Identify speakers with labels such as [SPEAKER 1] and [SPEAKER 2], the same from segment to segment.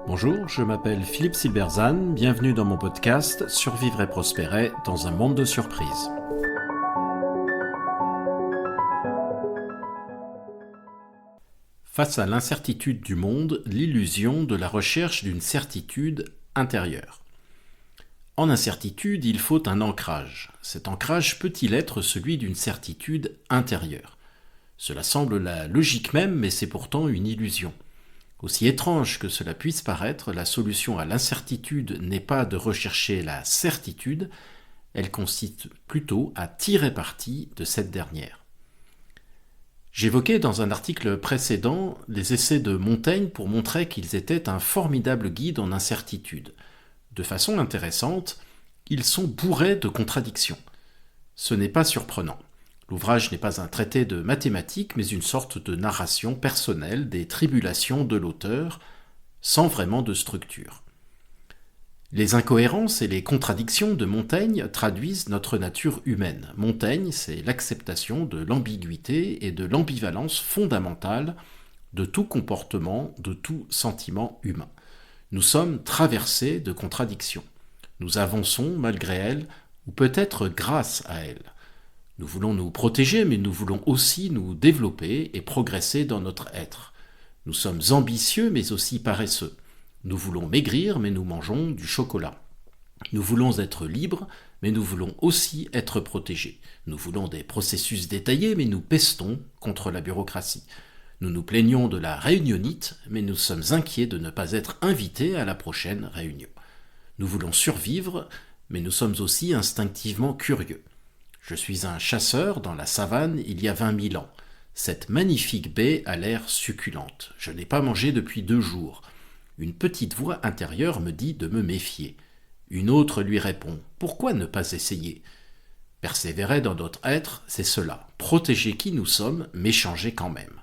[SPEAKER 1] Bonjour, je m'appelle Philippe Silberzan, bienvenue dans mon podcast Survivre et prospérer dans un monde de surprises. Face à l'incertitude du monde, l'illusion de la recherche d'une certitude intérieure. En incertitude, il faut un ancrage. Cet ancrage peut-il être celui d'une certitude intérieure ? Cela semble la logique même, mais c'est pourtant une illusion. Aussi étrange que cela puisse paraître, la solution à l'incertitude n'est pas de rechercher la certitude, elle consiste plutôt à tirer parti de cette dernière. J'évoquais dans un article précédent les essais de Montaigne pour montrer qu'ils étaient un formidable guide en incertitude. De façon intéressante, ils sont bourrés de contradictions. Ce n'est pas surprenant. L'ouvrage n'est pas un traité de mathématiques, mais une sorte de narration personnelle des tribulations de l'auteur, sans vraiment de structure. Les incohérences et les contradictions de Montaigne traduisent notre nature humaine. Montaigne, c'est l'acceptation de l'ambiguïté et de l'ambivalence fondamentale de tout comportement, de tout sentiment humain. Nous sommes traversés de contradictions. Nous avançons malgré elles, ou peut-être grâce à elles. Nous voulons nous protéger, mais nous voulons aussi nous développer et progresser dans notre être. Nous sommes ambitieux, mais aussi paresseux. Nous voulons maigrir, mais nous mangeons du chocolat. Nous voulons être libres, mais nous voulons aussi être protégés. Nous voulons des processus détaillés, mais nous pestons contre la bureaucratie. Nous nous plaignons de la réunionite, mais nous sommes inquiets de ne pas être invités à la prochaine réunion. Nous voulons survivre, mais nous sommes aussi instinctivement curieux. Je suis un chasseur dans la savane il y a 20 000 ans. Cette magnifique baie a l'air succulente. Je n'ai pas mangé depuis 2 jours. Une petite voix intérieure me dit de me méfier. Une autre lui répond « Pourquoi ne pas essayer ?» Persévérer dans notre être, c'est cela. Protéger qui nous sommes, mais changer quand même.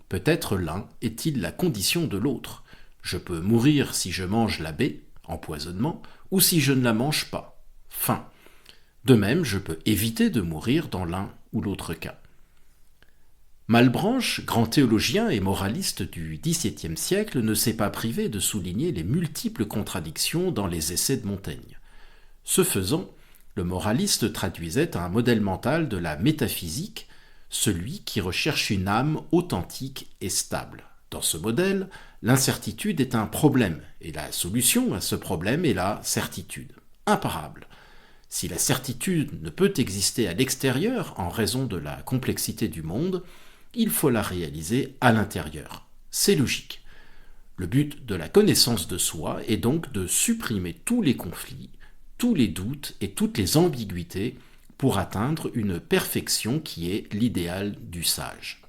[SPEAKER 1] Peut-être l'un est-il la condition de l'autre. Je peux mourir si je mange la baie, empoisonnement, ou si je ne la mange pas, faim. De même, je peux éviter de mourir dans l'un ou l'autre cas. Malebranche, grand théologien et moraliste du XVIIe siècle, ne s'est pas privé de souligner les multiples contradictions dans les essais de Montaigne. Ce faisant, le moraliste traduisait un modèle mental de la métaphysique, celui qui recherche une âme authentique et stable. Dans ce modèle, l'incertitude est un problème, et la solution à ce problème est la certitude, imparable. Si la certitude ne peut exister à l'extérieur en raison de la complexité du monde, il faut la réaliser à l'intérieur. C'est logique. Le but de la connaissance de soi est donc de supprimer tous les conflits, tous les doutes et toutes les ambiguïtés pour atteindre une perfection qui est l'idéal du sage.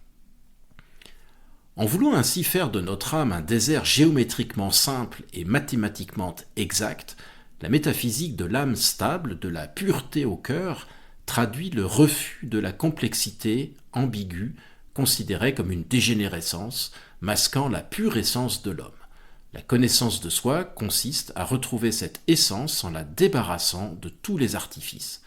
[SPEAKER 1] En voulant ainsi faire de notre âme un désert géométriquement simple et mathématiquement exact, la métaphysique de l'âme stable, de la pureté au cœur, traduit le refus de la complexité ambiguë, considérée comme une dégénérescence, masquant la pure essence de l'homme. La connaissance de soi consiste à retrouver cette essence en la débarrassant de tous les artifices.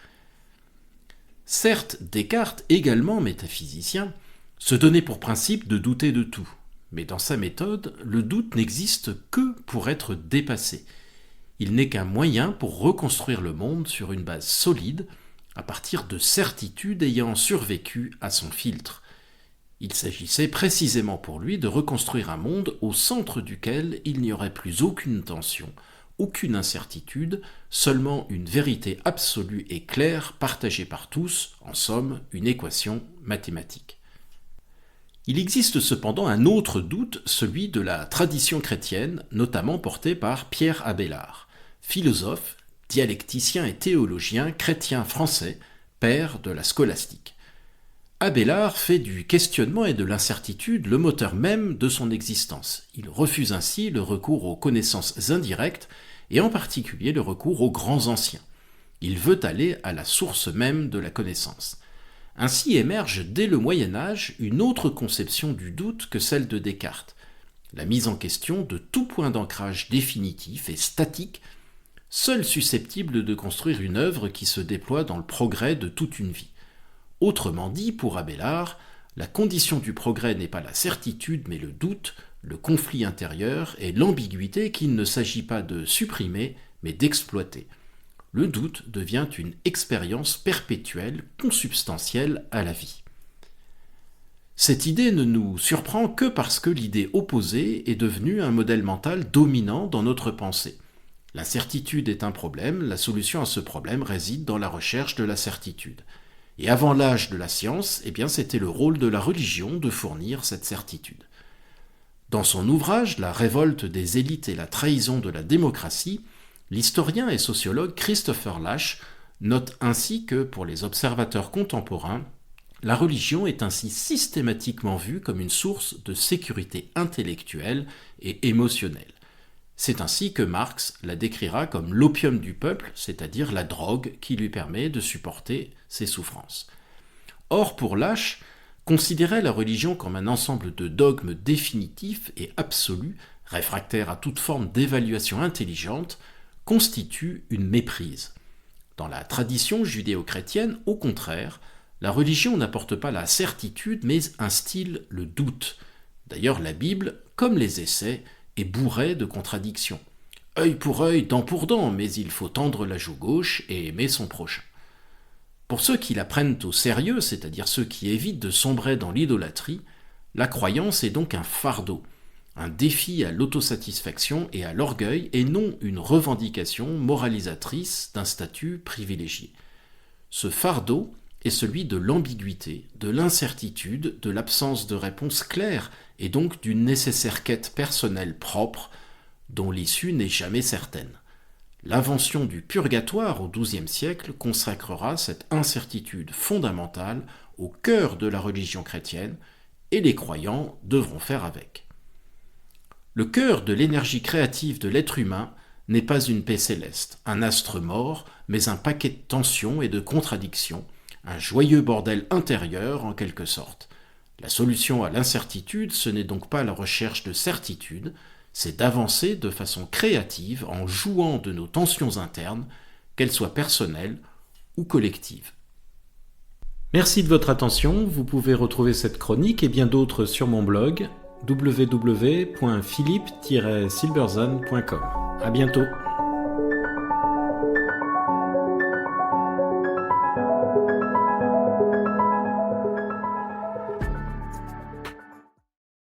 [SPEAKER 1] Certes, Descartes, également métaphysicien, se donnait pour principe de douter de tout, mais dans sa méthode, le doute n'existe que pour être dépassé. Il n'est qu'un moyen pour reconstruire le monde sur une base solide, à partir de certitudes ayant survécu à son filtre. Il s'agissait précisément pour lui de reconstruire un monde au centre duquel il n'y aurait plus aucune tension, aucune incertitude, seulement une vérité absolue et claire partagée par tous, en somme, une équation mathématique. Il existe cependant un autre doute, celui de la tradition chrétienne, notamment porté par Pierre Abélard. Philosophe, dialecticien et théologien chrétien français, père de la scolastique. Abélard fait du questionnement et de l'incertitude le moteur même de son existence. Il refuse ainsi le recours aux connaissances indirectes et en particulier le recours aux grands anciens. Il veut aller à la source même de la connaissance. Ainsi émerge dès le Moyen-Âge une autre conception du doute que celle de Descartes. La mise en question de tout point d'ancrage définitif et statique, seul susceptible de construire une œuvre qui se déploie dans le progrès de toute une vie. Autrement dit, pour Abélard, La condition du progrès n'est pas la certitude, mais le doute, le conflit intérieur et l'ambiguïté qu'il ne s'agit pas de supprimer, mais d'exploiter. Le doute devient une expérience perpétuelle, consubstantielle à la vie. Cette idée ne nous surprend que parce que l'idée opposée est devenue un modèle mental dominant dans notre pensée. L'incertitude est un problème, la solution à ce problème réside dans la recherche de la certitude. Et avant l'âge de la science, c'était le rôle de la religion de fournir cette certitude. Dans son ouvrage « La révolte des élites et la trahison de la démocratie », l'historien et sociologue Christopher Lasch note ainsi que, pour les observateurs contemporains, la religion est ainsi systématiquement vue comme une source de sécurité intellectuelle et émotionnelle. C'est ainsi que Marx la décrira comme l'opium du peuple, c'est-à-dire la drogue qui lui permet de supporter ses souffrances. Or, pour Lasch, considérer la religion comme un ensemble de dogmes définitifs et absolus, réfractaires à toute forme d'évaluation intelligente, constitue une méprise. Dans la tradition judéo-chrétienne, au contraire, la religion n'apporte pas la certitude, mais instille le doute. D'ailleurs, la Bible, comme les essais, est bourrée de contradictions. Œil pour œil, dent pour dent, mais il faut tendre la joue gauche et aimer son prochain. Pour ceux qui la prennent au sérieux, c'est-à-dire ceux qui évitent de sombrer dans l'idolâtrie, la croyance est donc un fardeau, un défi à l'autosatisfaction et à l'orgueil, et non une revendication moralisatrice d'un statut privilégié. Ce fardeau est celui de l'ambiguïté, de l'incertitude, de l'absence de réponse claire, et donc d'une nécessaire quête personnelle propre, dont l'issue n'est jamais certaine. L'invention du purgatoire au XIIe siècle consacrera cette incertitude fondamentale au cœur de la religion chrétienne, et les croyants devront faire avec. Le cœur de l'énergie créative de l'être humain n'est pas une paix céleste, un astre mort, mais un paquet de tensions et de contradictions, un joyeux bordel intérieur en quelque sorte. La solution à l'incertitude, ce n'est donc pas la recherche de certitude, c'est d'avancer de façon créative en jouant de nos tensions internes, qu'elles soient personnelles ou collectives. Merci de votre attention, vous pouvez retrouver cette chronique et bien d'autres sur mon blog www.philippe-silberzan.com. À bientôt.